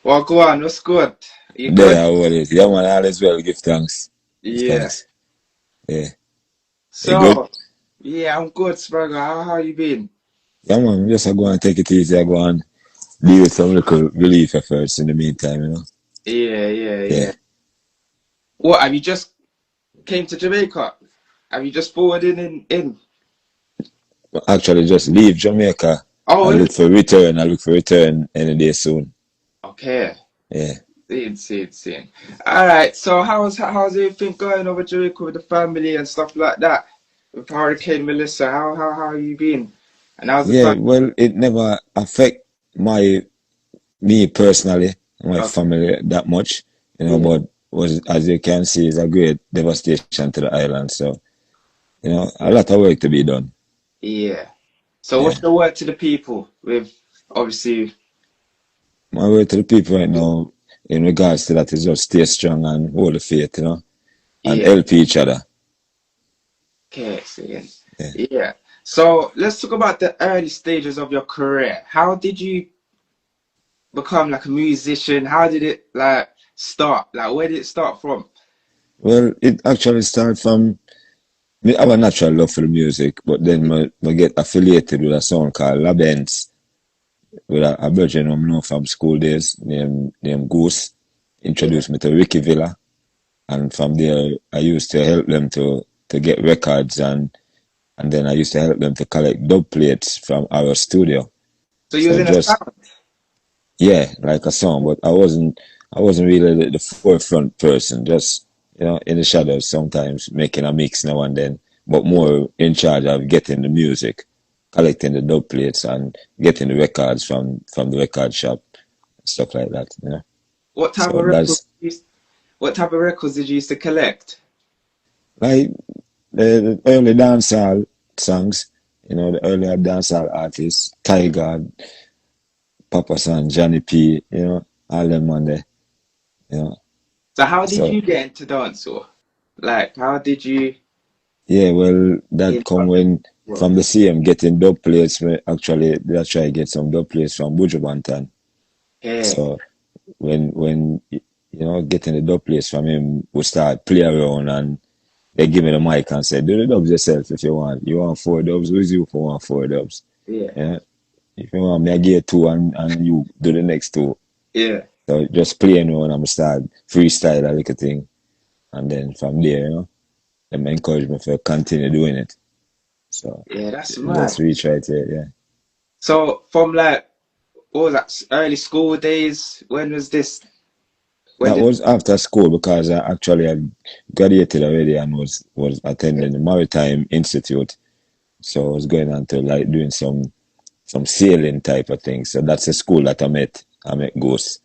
Well, go on. What's good? You good? There, how it is. Yeah, man, all is well. Give thanks. Give Yeah. thanks. Yeah. You good? So, yeah, I'm good, Spragga. How you been? Yeah, man, just I go and take it easy. I go and deal with some little relief efforts in the meantime. Yeah, yeah, Yeah. yeah. What, have you just came to Jamaica? Have you just forwarded in? But actually, just leave Jamaica. Oh, I is look it? for return. I look for return any day soon. Okay. Yeah. Seeing. All right. So how's everything going over Jamaica with the family and stuff like that? With Hurricane Melissa, how you been? And how's the Yeah, family? well, it never affect me personally, my Okay. family that much, Yeah. but was as you can see, is a great devastation to the island. So, a lot of work to be done. Yeah. So Yeah. what's the word to the people with obviously? My word to the people right now in regards to that is just stay strong and hold the faith, and Yeah. help each other. Okay. Seeing. Yeah. Yeah. So let's talk about the early stages of your career. How did you become like a musician? How did it like start? Like where did it start from? Well, it actually started from me have a natural love for the music, but then I get affiliated with a song called La Benz with a virgin I know from school days named Goose. Yeah. Introduced me to Ricky Villa, and from there I used to help them to get records, and then I used to help them to collect dub plates from our studio. So you was So in a just sound. yeah, like a song, but I wasn't really the forefront person, just in the shadows sometimes making a mix now and then, but more in charge of getting the music, collecting the dub plates and getting the records from the record shop, stuff like that. What type So of records? that's What type of records did you used to collect? like the early dancehall songs, the earlier dancehall artists, Tiger, Papa San, Johnny P, all them on there, you know. So how did So you get into dancehall? Like how did you yeah, well, get that come into when well, from the CM getting dub plates. Actually, they try to get some dub plates from Buju Banton. yeah. So when getting the dub plates from him, we start play around and they give me the mic and say, "Do the dubs yourself if you want. You want four dubs? Who's you for want four dubs? Yeah. Yeah. If you want me, I get two and you do the next two. Yeah. So just playing around and start freestyle a little thing, and then from there, them encourage me to continue doing it. So Yeah, that's that's mad. we try to, yeah. So from like what was that early school days? When was this? When That did was after school because I actually had graduated already and was attending the Maritime Institute. So I was going on to like doing some sailing type of things. So that's the school that I met Ghost.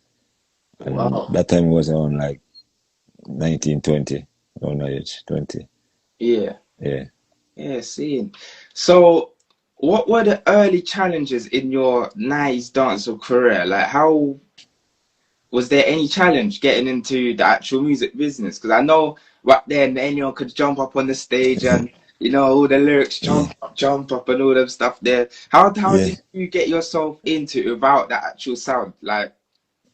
And wow. that time was around like 1920, around that age, 20. Yeah. Yeah. Yeah, seeing. So what were the early challenges in your nice dancehall career? Like how was there any challenge getting into the actual music business? Because I know back then anyone could jump up on the stage and all the lyrics Yeah. jump up and all that stuff there. How Yeah. did you get yourself into it without that actual sound? Like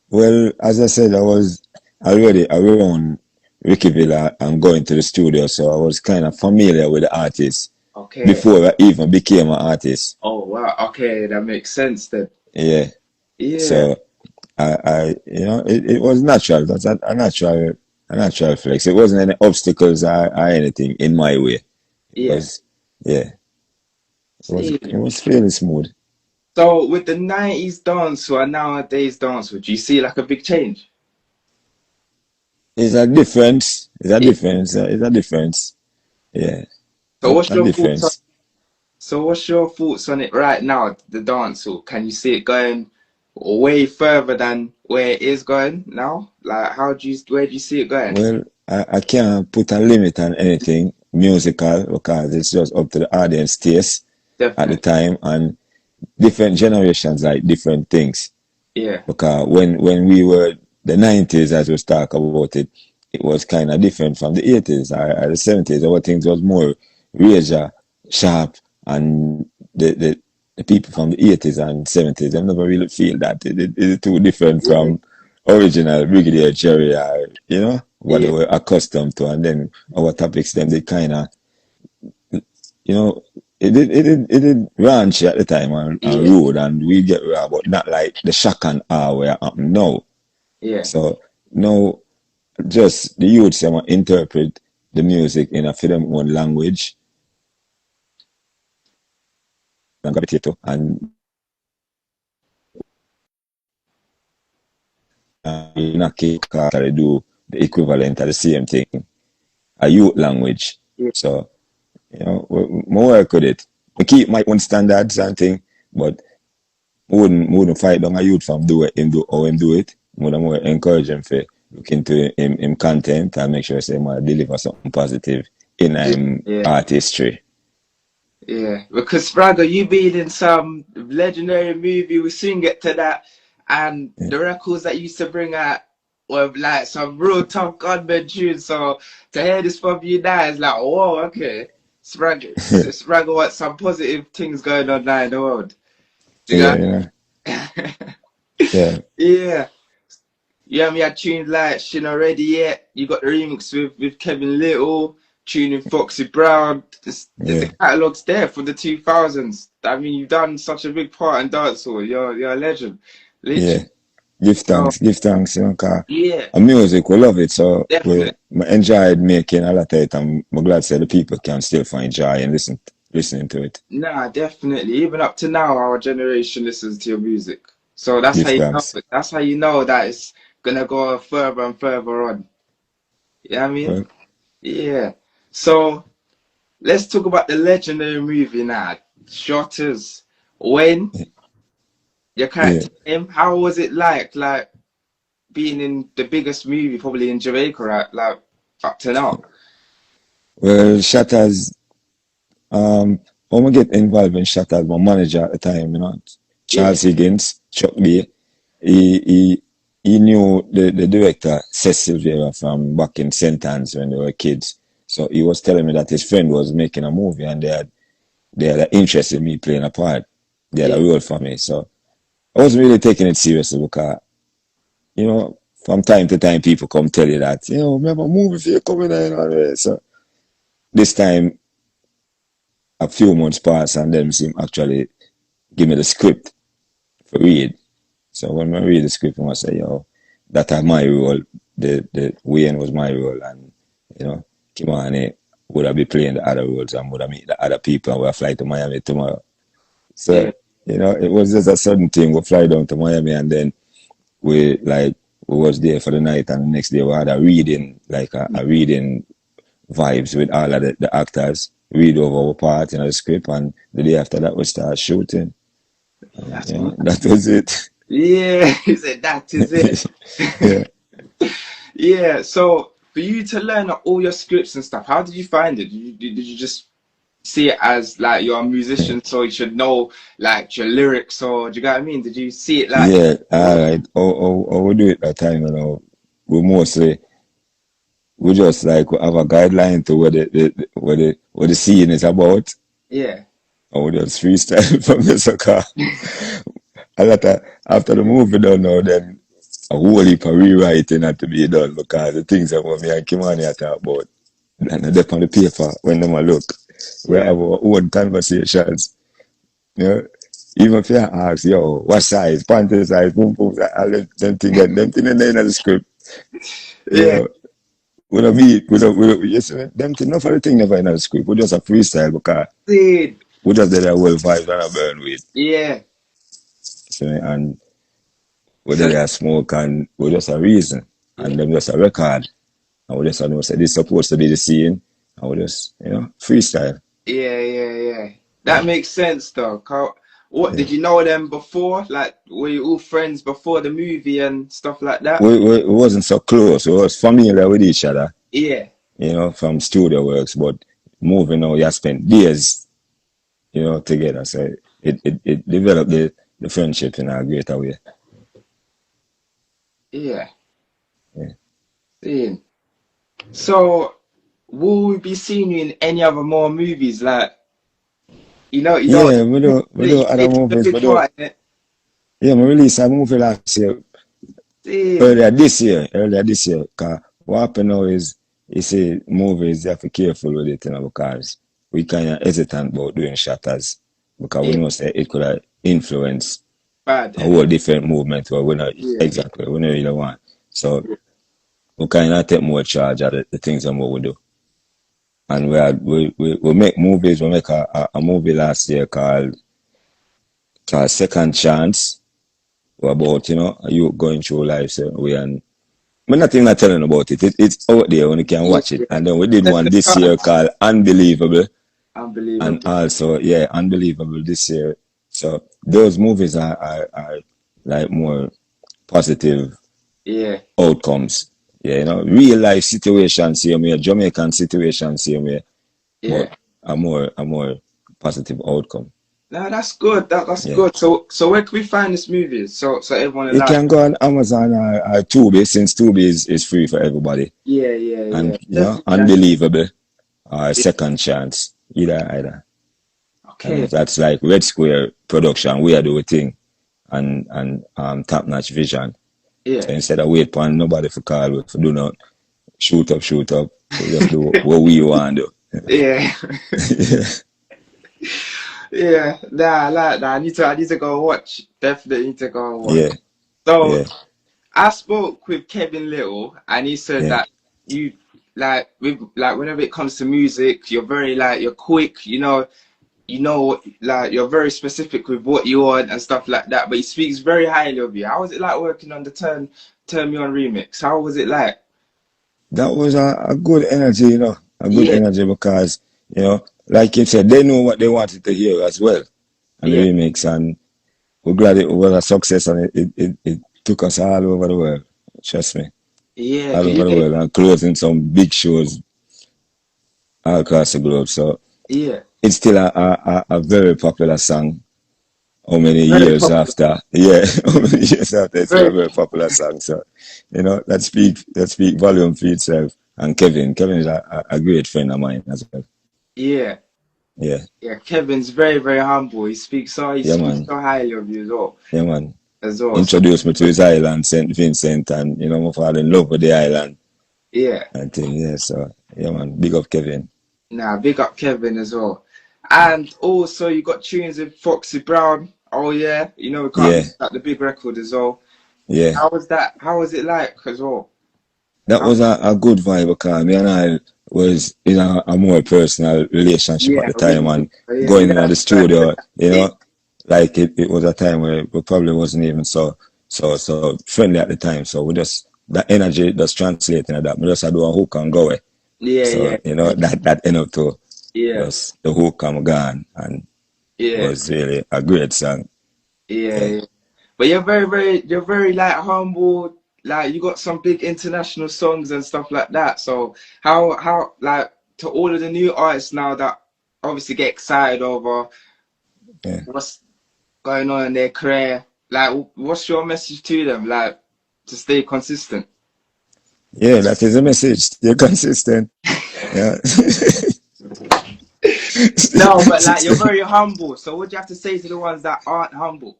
Well, as I said, I was already around Ricky Villa and going to the studio, so I was kind of familiar with the artist okay, before I even became an artist. oh wow, okay, that makes sense then. Yeah. Yeah, So it was natural. That's a natural flex. It wasn't any obstacles or anything in my way. It yeah. was, yeah, it was See. it was fairly smooth. So with the 90s dancehall and nowadays dancehall, do you see like a big change? It's a difference. It's a Yeah. difference. It's a difference. Yeah, So what's a your thoughts on difference. it right now, the dancehall? Can you see it going way further than where it is going now? Like where do you see it going? Well, I can't put a limit on anything musical because it's just up to the audience taste at the Definitely. time, and different generations like different things. Yeah. Because when we were the 90s, as we talk about it, it was kind of different from the 80s or the 70s. Our things was more razor sharp, and the people from the 80s and 70s, I never really feel that it's too different Yeah. from original Brigadier Jerry, you know, what they Yeah, were accustomed to, and then our topics, them they kind of, you know, it did ranch at the time and yeah, road, and we get raw, but not like the shock and awe where happen now. yeah, So now, just the youths them interpret the music in a for them own language and gravitate to, and in a case they do the equivalent of the same thing, a youth language. yeah, So you know, more work with it. We keep my own standards and thing, but we wouldn't fight down a youth from do it, him do how him do it. We would more encourage him to look into him content and make sure say man deliver something positive in him yeah. artistry. Yeah, because Spragga, you been in some legendary movie, we soon get to that, and Yeah. the records that you used to bring out were like some real tough gunman tunes. So to hear this from you now is like, whoa, okay, Spragga, what some positive things going on now in the world. You Yeah, got, yeah, yeah, yeah. Yeah, me had tunes like Shin Already Yet. You got the remix with Kevin Little, tuning Foxy Brown. The yeah, catalogue's there for the 2000s. I mean, you've done such a big part in dancehall. You're a legend. yeah. Literally. So, Give thanks, you know, cause yeah, music, we love it, so we definitely. enjoyed making a lot of it, and I'm glad to say the people can still find joy in listening to it. Nah, definitely. Even up to now, our generation listens to your music. So that's how Give you know thanks. it. That's how you know that it's gonna go further and further on. You know what I mean? Well, Yeah. So let's talk about the legendary movie now, Shottas. When your yeah. character him, how was it like being in the biggest movie probably in Jamaica, right? Like up to now. Well, Shottas, when we get involved in Shottas, my manager at the time, you know, Yeah, Charles Higgins, Chuck B, he, he, he knew the director, Cecil Vera, from back in St. Anne's when they were kids. So he was telling me that his friend was making a movie and they had an interest in me playing a part. They had yeah, a role for me. So I wasn't really taking it seriously because, you know, from time to time people come tell you that, you know, remember movie for you coming in and all that. So this time a few months passed and them seem actually give me the script for read. So when I read the script, I say, yo, that are my role. The Wayne was my role, and you know, Kimani would I be playing the other roles and would I meet the other people and we'll fly to Miami tomorrow. So, yeah, you know, it was just a sudden thing. We fly down to Miami and then we was there for the night and the next day we had a reading, like a reading vibes with all of the actors, read over our part in the script, and the day after that we start shooting. that's You know, mad. that was it. Yeah, he said that is it. Yeah. Yeah, so for you to learn all your scripts and stuff, how did you find it? Did you just see it as like you're a musician, so you should know like your lyrics, or do you get what I mean? Did you see it like Yeah, all right. How we do it that time, you know, we mostly we just like we have a guideline to what the scene is about, yeah, and we just freestyle from the soccer. A lot of after the movie done now, then a whole heap of rewriting had to be done because the things that me and Kimani are talk about, and they're on the paper when them a look, we yeah, have our own conversations. You know, even if you ask, yo, what size, panty size, boom, boom, all them things, them things in the script, you yeah, know, we don't, yes, them things, enough of the thing never in the script. We just a freestyle because dude, we just did a well vibe and a burn with. yeah. So, and we So did a smoke and we just a reason. yeah, And them just a record. And we just know say this is supposed to be the scene. And we just, you know, freestyle. yeah. That Yeah. makes sense though. What Yeah. did you know them before? Like, were you all friends before the movie and stuff like that? We wasn't so close. We was familiar with each other, Yeah, you know, from studio works, but moving on, you spent days, you know, together. So it developed the friendship in a greater way. yeah. Yeah, Seeing. So, will we be seeing you in any other more movies? Like, yeah, we do you other played a movies, big part in it. yeah, we released a movie last year. Earlier this year, cause what happened now is, you see, movies, you have to be careful with it, because we kind of hesitant about doing Shottas, because we Yeah. know say it could have influenced Bad. a whole different movement where we not Yeah. exactly we don't really want. So we kind of take more charge of the things and what we do. And we make movies. We make a movie last year called Second Chance, about a youth going through life certain way, and we're not even telling about it. It's out there when you can watch it. Yeah. And then we did one this year called Unbelievable, and Unbelievable. also Unbelievable this year. So those movies are like more positive Yeah. outcomes. Yeah, real life situations same way, Jamaican situations same way, Yeah. but a more positive outcome. No, that's good. That's Yeah. good. So where can we find this movie? So everyone You alive. can go on Amazon or Tubi, since Tubi is free for everybody. Yeah. And Definitely. Unbelievable or Yeah. Second Chance. Either. And Okay. that's like Red Square production, we are doing thing, and Top Notch Vision. So Yeah. instead of wait for nobody for call, if do not shoot up. We just do what we want to do. Yeah. Yeah. Yeah. Nah, I like that. I need to go watch. Definitely need to go and watch. Yeah. So Yeah. I spoke with Kevin Little, and he said Yeah. that you whenever it comes to music, you're very you're quick. You're very specific with what you want and stuff like that. But he speaks very highly of you. How was it like working on the Turn Me On remix? How was it like? That was a good energy, a good Yeah. energy because, like you said, they know what they wanted to hear as well. And the Yeah. remix, and we're glad it was a success, and it took us all over the world. Trust me. Yeah. All over the world, and closing some big shows all across the globe. So Yeah. it's still a very popular song. How many Very years popular. after? Yeah, how many years after it's still a Very. very popular song. So, that speak volume for itself. And Kevin is a great friend of mine as well. Yeah. Yeah, Yeah. Kevin's very, very humble. He yeah, speaks man. so highly of you as well. Yeah, man. So Introduced me to his island, St. Vincent, and I fall in love with the island. yeah. I think, yeah, so, yeah, man. Big up Kevin. Nah, big up Kevin as well. And also you got tunes with Foxy Brown. Oh yeah, we can't Yeah, miss that the big record as well. yeah. How was that? How was it like as well? That How, was a good vibe because me and I was in a more personal relationship at yeah, the time, really. and Yeah, going into yeah. the studio, like it was a time where we probably wasn't even so friendly at the time. So we just, that energy just translating at that. We just had to do a hook and go away. Yeah, So yeah, that ended up to yeah, just the hook come gone, and it yeah, was really a great song. yeah, Yeah, yeah. But you're very like humble. Like you got some big international songs and stuff like that. So how like to all of the new artists now that obviously get excited over yeah, what's going on in their career. Like, what's your message to them? Like, to stay consistent. yeah. That is a message. Stay consistent. Yeah. Stay No, but like, you're consistent. very humble. So, what do you have to say to the ones that aren't humble?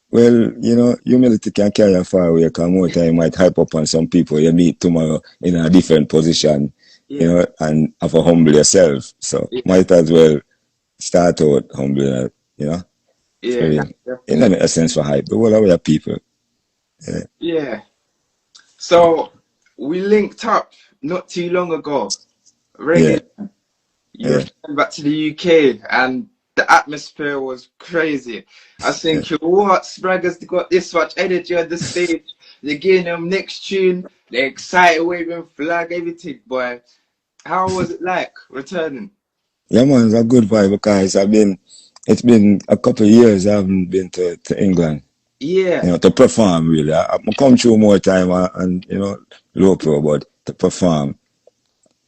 Well, humility can carry you far away, because more time you might hype up on some people you meet tomorrow in a different position, Yeah, and have to humble yourself. So yeah, might as well start out humbly, for yeah, real. that's It doesn't definitely. make a sense for hype. The whole of our people. Yeah, Yeah. So, we linked up not too long ago. yeah, Reggae, you yeah, returned back to the UK, and the atmosphere was crazy. I was yeah. thinking, what? Spragga's got this much energy on the stage. They're getting them next tune. They're excited, waving flag, everything. Boy, how was it like returning? Yeah, man, it's a good vibe because it's been a couple of years I haven't been to England, Yeah, to perform really. I come through more time, and low pro, but to perform.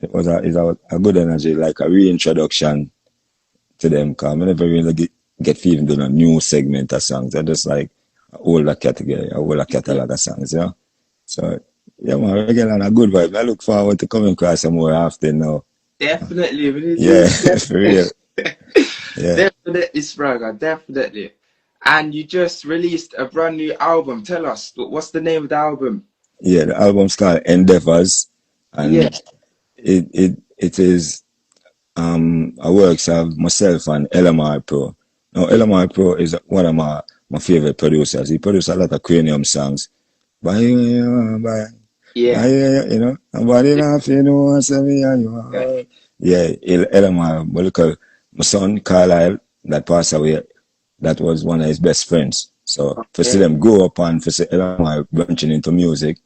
It was a good energy, like a reintroduction to them, because I never really get feeling doing a new segment of songs. I just like a older category, a older yeah, catalog of songs. So, yeah, man, regular and a good vibe. I look forward to coming across some more often now. definitely. We need Yeah, you. for real. Yeah, Definitely, Spragga, definitely. And you just released a brand new album. Tell us, what's the name of the album? Yeah, the album's called Endeavors, Yeah, and it is a works of myself and LMR Pro. Now, yeah, LMR Pro is one of my favorite producers. He produced a lot of Cranium songs. Bye, bye, yeah, you know, nobody yeah, laughing, no, say me and you yeah. are. Yeah, LMR, but look, my son Carlisle that passed away, that was one of his best friends. So, for see Okay. them grow up and for see LMR branching into music,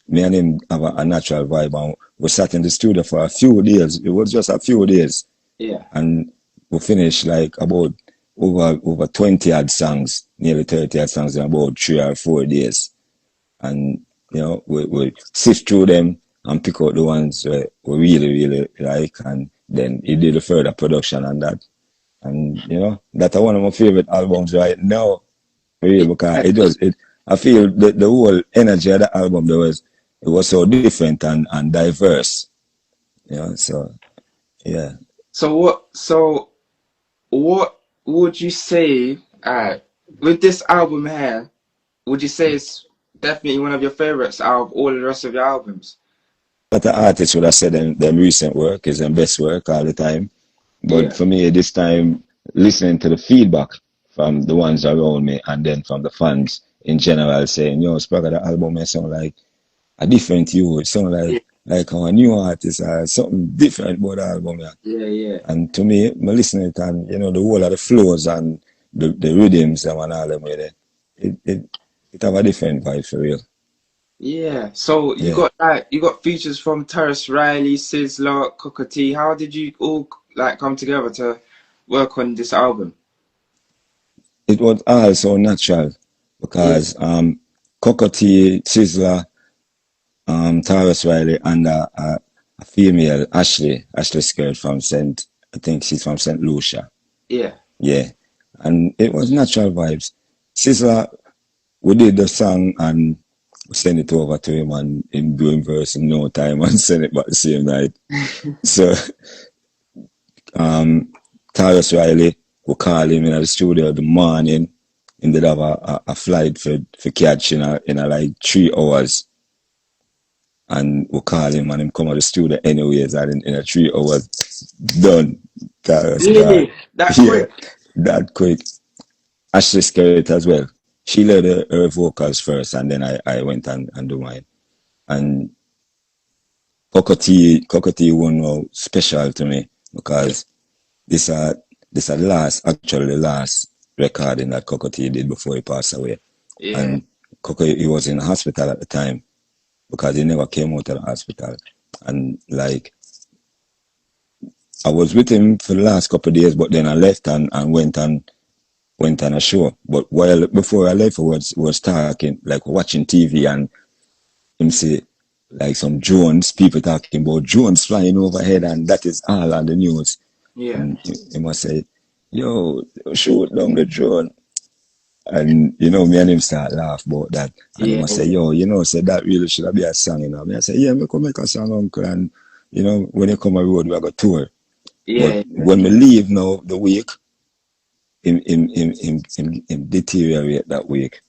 me and him have a natural vibe, and we sat in the studio for a few days. It was just a few days, Yeah. and we finished like about over 20 odd songs, nearly 30 odd songs in about 3 or 4 days. And we sift through them and pick out the ones we really like, and then he did a further production on that. And that's one of my favorite albums right now, really, because Yeah. it I feel the whole energy of the album, it was so different and diverse. So yeah. So what would you say, with this album here, would you say it's definitely one of your favorites out of all the rest of your albums? But the artists would have said them recent work is their best work all the time. But Yeah. for me, this time, listening to the feedback from the ones around me and then from the fans in general saying, Spragga, the album may sound like a different you. It sound Yeah. like our new artist or something different about the album. Yeah. Yeah. Yeah. And to me, I listening it and, the whole of the flows and the rhythms and all them with it have a different vibe for real. Yeah. So Yeah. you got features from Terrace Riley, Sizzler, Cockatee. How did you all like come together to work on this album? It was all so natural Yeah. because Cockatee, Sizzler, Taurus Riley, and a female, Ashley Skirt from I think she's from St. Lucia. Yeah. Yeah. And it was natural vibes. Sizzler, we did the song and we sent it over to him and in doing verse in no time and sent it back the same night. So, Taurus Riley, we call him in the studio the morning. And they'd have a flight for catch in a like 3 hours. And we call him and him come to the studio anyways, and in a 3 hours done. That was God. Really? That Yeah, quick? that quick. Ashley Skerritt as well. She led her vocals first and then I went and do mine. And Cockatee one was special to me because this this are the last recording that Cockatee did before he passed away. Yeah. And he was in the hospital at the time because he never came out of the hospital. And like I was with him for the last couple of days, but then I left and went on a show. But before I left, I was talking, like watching TV, and him say like some drones, people talking about drones flying overhead, and that is all on the news. Yeah. And he must say, "Yo, shoot down the drone." And me and him start laugh about that. And he Yeah. must say, "Yo, say that really should be a song, Me I say, "Yeah, me come make a song, uncle." And when you come on road, we got tour. But Yeah. when we leave now the week, him deteriorate that week.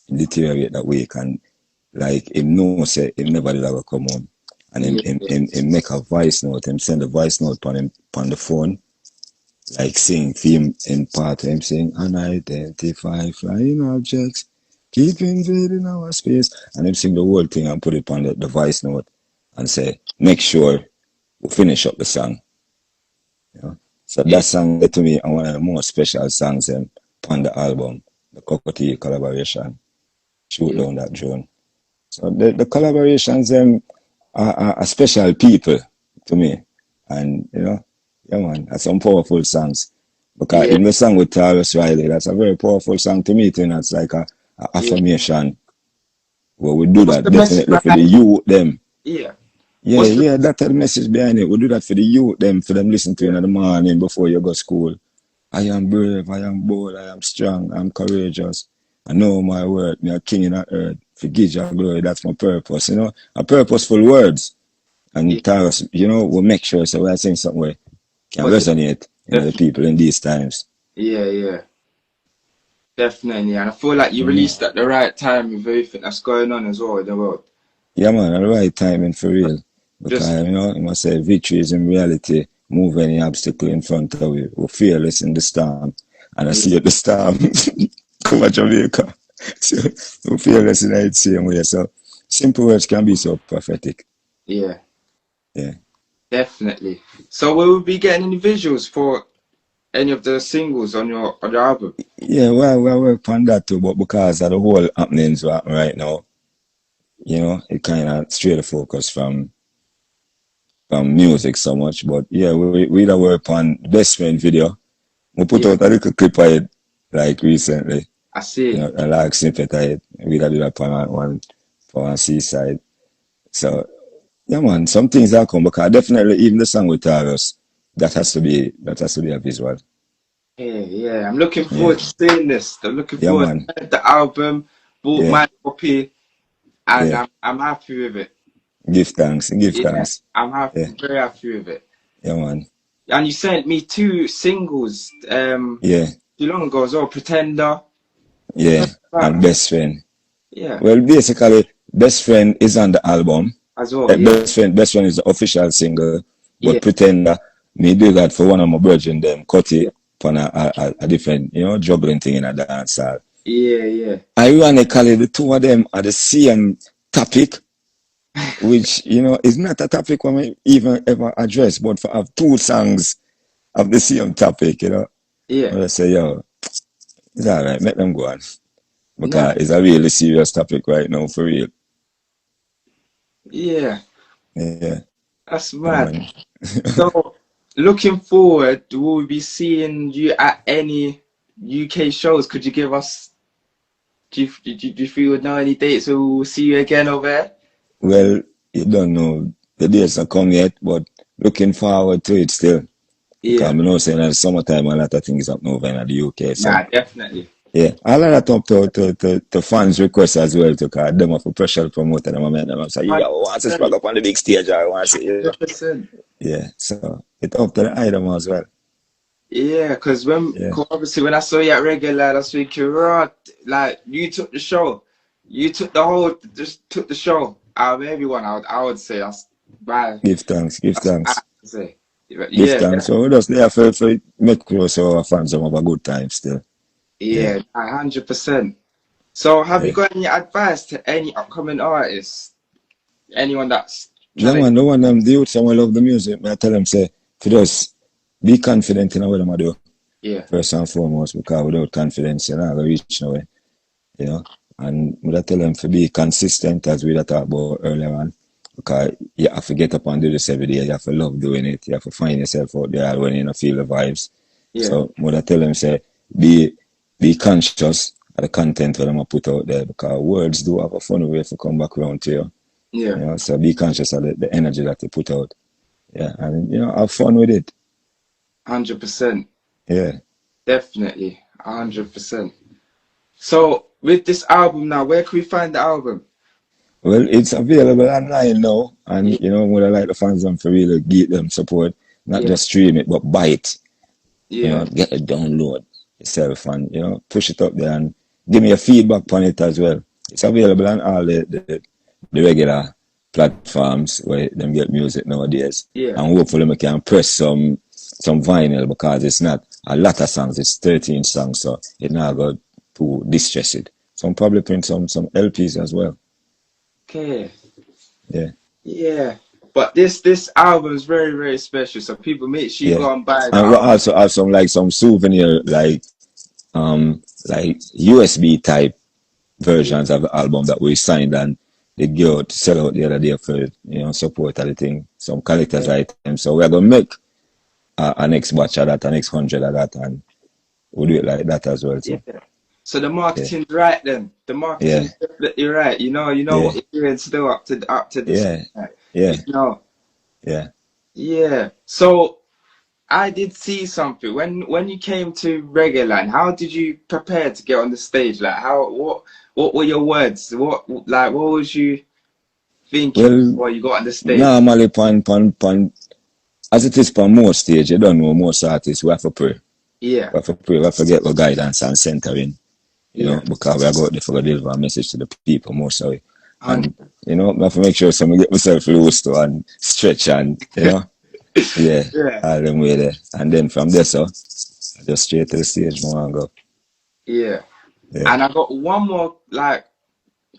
Him deteriorate that week, and like him know say him never did ever come home. And him, Yeah. him, him, him make a voice note, him send a voice note on the phone, like sing film in part, him saying unidentified flying objects keep invading our space, and him sing the whole thing and put it on the voice note and say, make sure we finish up the song. So Yeah. that song to me and one of the most special songs on the album, the Cockatee collaboration, Shoot Yeah. Down That Drone. So the collaborations are special people to me. And yeah man, that's some powerful songs. Because Yeah. in the song with Taurus Riley, that's a very powerful song to me too. And it's like a Yeah. affirmation where we do What's that the message definitely for the behind? youth them. Yeah. Yeah, What's the yeah, that's the message behind it. We do that for the youth them, for them listen to Yeah. in the morning before you go to school. I am brave, I am bold, I am strong, I'm courageous. I know my word, me a king in the earth. Forgive your glory, that's my purpose. A purposeful words. Yeah. And Taurus, we'll make sure so we're saying something where can But resonate, the people in these times. yeah. Yeah. Definitely, and I feel like you Mm. released at the right time with everything that's going on as well in the world. Yeah, man, at the right timing for real. Just Because, you must say victory is in reality. Move any obstacle in front of you. We're fearless in the storm. And I see at the storm come at Jamaica. So we're fearless in the same way. So simple words can be so prophetic. yeah, Yeah. definitely. So will we be getting any visuals for any of the singles on your album? Yeah, well, we work on that too, but because of the whole happenings what happen right now, it kind of straight the focus from music so much. But yeah, we work on Best Friend video. We put Yeah, out a little clip of it like recently. I see. A like snippet of it. We did that on one seaside. So yeah, man, some things that come because definitely even the song with Taros, that has to be a visual. Yeah. I'm looking Yeah, forward to seeing this. I'm looking yeah, forward man. to the album. Bought Yeah, my copy, and yeah. I'm happy with it. Give thanks, give Yeah, thanks. I'm Yeah, happy, very happy with it. yeah, man. And you sent me two singles Yeah, too long ago as well. Pretender. yeah. What's that? And Best Friend. Yeah, Well, basically, Best Friend is on the album. as well. Yeah, Best Friend is the official single, but yeah, Pretender, me do that for one of my brethren, them cut yeah, it on a different, juggling thing in a dance hall. yeah. Ironically, the two of them are the same topic, which, is not a topic we even ever address, but for have two songs of the same topic, Yeah. I say, yo, it's all right, make them go on. Nah, Because it's a really serious topic right now, for real. yeah. Yeah, That's yeah, mad. man. So, looking forward, will we be seeing you at any UK shows? Could you give us? Do you feel you would know any dates where we'll see you again over there? Well, you don't know the dates are come yet, but looking forward to it still. Because I Yeah. know saying in summertime a lot of things up over in the UK. So Nah, definitely. yeah, all of that up to fans' requests as well to cause them have a pressure promoter them and make them say, yo, I want to Spragga up on the big stage, I want to see, 100%. Yeah, so it's up to the item as well. Yeah, because Yeah. obviously when I saw you at regular, I was thinking, right, like you took the show, you took the whole, just took the show out of everyone. I would say that's bad. Give thanks, give That's bad thanks, to say. give Yeah, thanks. So we just there for make close so our fans have a good time still. Yeah, 100%. So have you yeah. got any advice to any upcoming artists? Anyone that's Yeah, trying to, man, the one them the youth someone love the music, I tell them say, for just be confident in what them do. yeah, First and foremost, because without confidence, you're not going to reach nowhere, you know. And I tell them to be consistent, as we talked about earlier on, because you have to get up and do this every day. You have to love doing it. You have to find yourself out there when you don't feel the vibes. yeah, So, I tell them, say, be conscious of the content that I'm put out there, because words do have a funny way to come back around to you. yeah, So be conscious of the energy that you put out. Yeah, and, have fun with it. 100%. Yeah. Definitely, 100%. So with this album now, where can we find the album? Well, it's available online now, and Yeah, would I like the fans them for really give them support, not yeah, just stream it, but buy it. yeah, Get a download yourself and push it up there and give me a feedback on it as well. It's available on all the regular platforms where them get music nowadays, yeah. and hopefully we can press some vinyl because it's not a lot of songs. It's 13 songs, so it's not got to distress it. So I'm probably print some LPs as well. Okay, Yeah. yeah. But this album is very, very special. So people make sure you Yeah, go and buy the and we album. also have some souvenir like USB type versions of the album that we signed and they go to sell out the other day for support of the thing, some collector's items. So we're gonna make a next batch of that, a next 100 of that, and we'll do it like that as well. Yeah. So So the yeah, marketing's right then. The yeah, marketing's definitely right. You know yeah, what you're doing still up to this. yeah, yeah, You know. yeah. Yeah. So I did see something when you came to Reggaeland. How did you prepare to get on the stage? Like what were your words? What was you thinking Well, before you got on the stage? normally pan as it is on most stage, you don't know most artists. We have to pray. Yeah. We have to pray. We have to get the guidance and centering. you know, because we are going there for deliver a message to the people more so. And, 100. you know, I have to make sure some get myself loose to and stretch and, you know, yeah, Yeah. all them way there. And then from there, so, I just straight to the stage, more and go. Yeah. Yeah. And I got one more like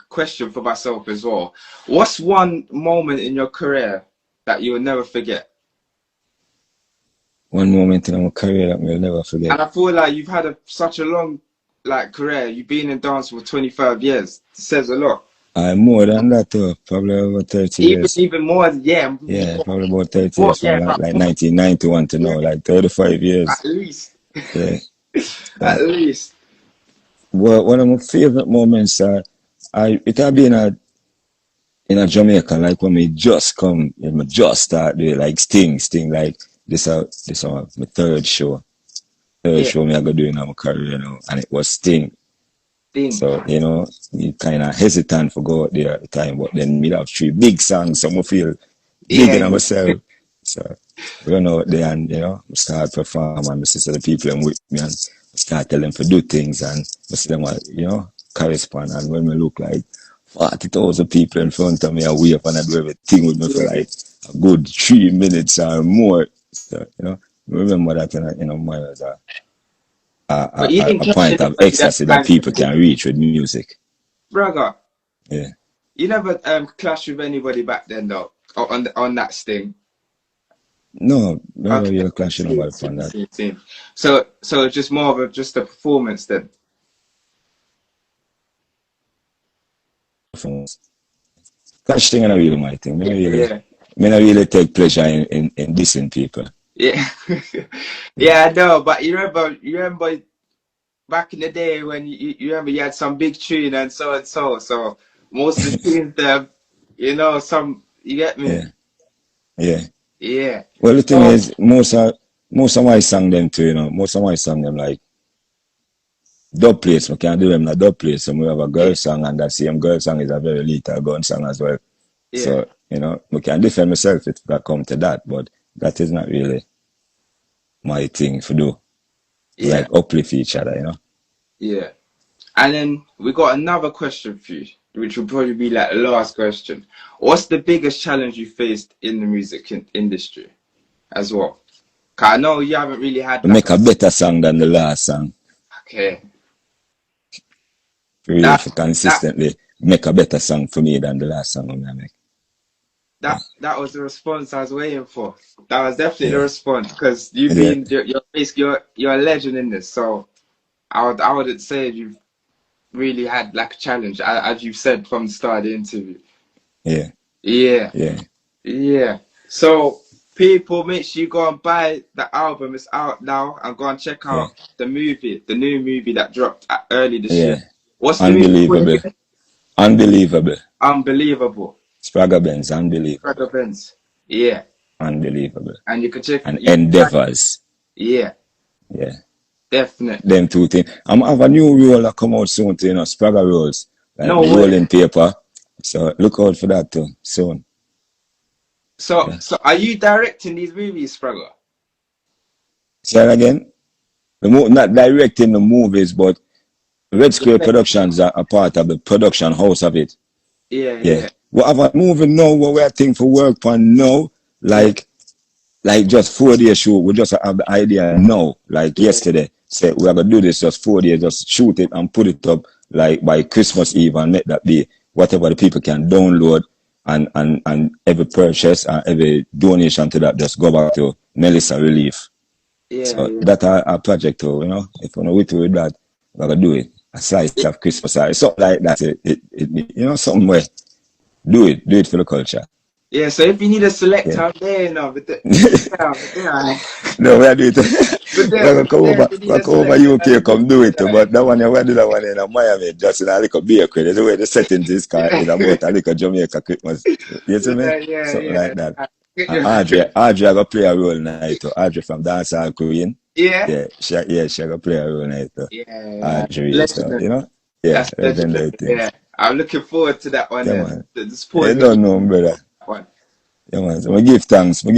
question for myself as well. What's one moment in your career that you'll never forget? One moment in my career that we'll never forget. And I feel like you've had such a long like career. You've been in dance for 25 years. It says a lot. More than that too, probably over 30 Even years. even more, yeah. Yeah, probably about 30 More, years from yeah, like 1991 to yeah, now, like 35 years. at least. Yeah. At least. Well, one of my favorite moments it had been in a Jamaica, like when we just come, and we just start doing like Sting, like this my third show. Third Yeah. show me I go doing in my career, you know, and it was Sting. Thing. So, you know, you kind of hesitant for go out there at the time, but then we have 3 big songs, so I feel big Yeah. in myself. So, we run out there and, you know, we start perform and I see the people them with me and I start telling them to do things and I see them, you know, correspond. And when we look like 40,000 people in front of me, I wave and I do everything with me for like a good 3 minutes or more. So, you know, remember that in my mind as But you didn't a clash point of anybody that ecstasy that time. people can reach with music. Spragga, Yeah. you never clashed with anybody back then though, on that Sting. No, never Okay. really clashing about on that. See. So it's just more of just a performance then. Clash thing and really my thing. Yeah. Me not really take pleasure in dissing people. Yeah. Yeah, I know, but you remember back in the day when you remember you had some big tune and so. So most of the tunes there, you know, you get me? Yeah. Yeah. Yeah. Well, the thing is, most of my song them too, you know, most of my song them like dub plates. We can do them in a dub plate. So we have a girl song and that same girl song is a very little gun song as well. Yeah. So, you know, we can defend myself if I come to that, but that is not really my thing to do. Yeah. Like uplift each other, you know. Yeah. And then we got another question for you, which will probably be like the last question. What's the biggest challenge you faced in the music industry as well? 'Cause I know you haven't really had Make a better song than the last song. Okay. Really, for consistently make a better song for me than the last song I make. That was the response I was waiting for. That was definitely the response because you're basically you're a legend in this. So I would say you've really had like a challenge, as you said from the start of the interview. Yeah. Yeah. Yeah. Yeah. So people, make sure you go and buy the album. It's out now, and go and check out the new movie that dropped early this year. What's the movie called again? Unbelievable. Unbelievable. Spragga Benz, unbelievable. Spragga Benz. Yeah. Unbelievable. And you can check and Endeavors. Yeah. Yeah. Definitely. Them two things. I'm have a new role that come out soon too, you know, Spragga rolls. Like rolling paper. So look out for that too, soon. So are you directing these movies, Spragga? Say that again? Not directing the movies, but Red Square Productions are a part of the production house of it. Yeah. Whatever movie now, what we are thinking for work on now, like just 4 days shoot, we just have the idea now, like yesterday. Say we are gonna do this just 4 days, just shoot it and put it up like by Christmas Eve and let that be whatever the people can download and every purchase and every donation to that just go back to Melissa Relief. So that's our project too, you know. If we're not with that, we're gonna do it. A slice of Christmas or something like that. It you know, something where do it for the culture. Yeah, so if you need a selector, I'm there, you know. No, we are doing it. We're gonna come over UK, come do it. But that one, we do that one in Miami, just in a little beer credit. The way the settings is is about a little Jamaica Christmas. You see me? Something like that. Audrey gonna play a role night. Audrey from Dancehall Queen. Yeah. She gonna play a role night. Yeah. Audrey, so, you know. Yeah, yeah. I'm looking forward to that one. Yeah, man. I don't know, brother. One. Yeah, man. So we give thanks to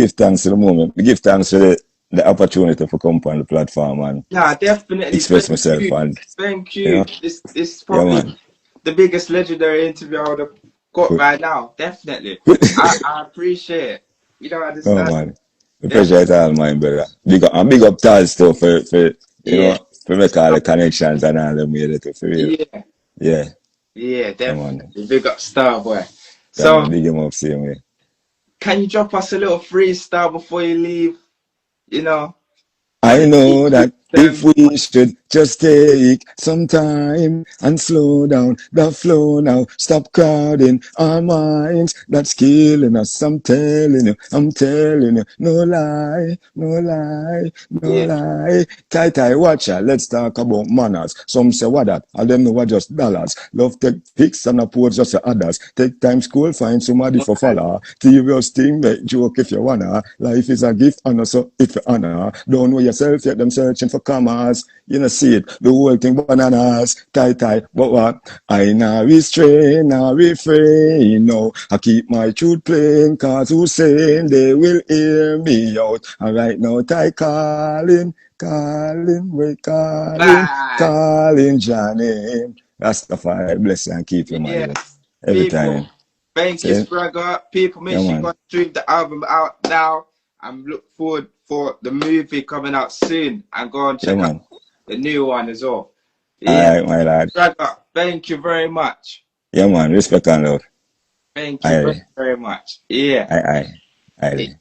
the moment. We give thanks for the opportunity to come on the platform and Nah, definitely. express Thank myself, you. and Thank you you. know, This is yeah, probably man. the biggest legendary interview I would have got right now. Definitely. I appreciate it. You don't Oh understand. man, the pressure is Definitely. all mine, brother. Big up Taz too for you Yeah. know for make all the connections and all them way to for real. Yeah. Yeah, Yeah, come on. definitely. Big up Starboy. Tell me So, big him up same way. can you drop us a little freestyle before you leave? You know, on I the know beat that if system. we should just take some time and slow down the flow now, stop crowding our minds, that's killing us. I'm telling you, no lie, no lie, no Yeah. lie. Ty, watch out, let's talk about manners. Some say what that, and them know what just dollars. Love take pics and upwards just the others. Take time school, find somebody for follow. Serious thing, make joke if you wanna. Life is a gift and also if you honor. Don't know yourself yet, them searching for commas. You know, see it, the whole thing bananas, tie, but what? I now restrain, now refrain, no. I keep my truth plain, cause who's saying they will hear me out. And right now, tie we're Bye. calling Johnny. Rastafari, bless you and keep you, my youth. Yes. Every People, time. thank you, See? Spragga. People, make Yeah, sure you go man. and stream the album out now. I'm look forward for the movie coming out soon. And go and Yeah, check out man. the new one as well. All Yeah. right, my lad. Spragga, thank you very much. Yeah, man. Respect and love. Thank you very, Aye, very much. Yeah. aye.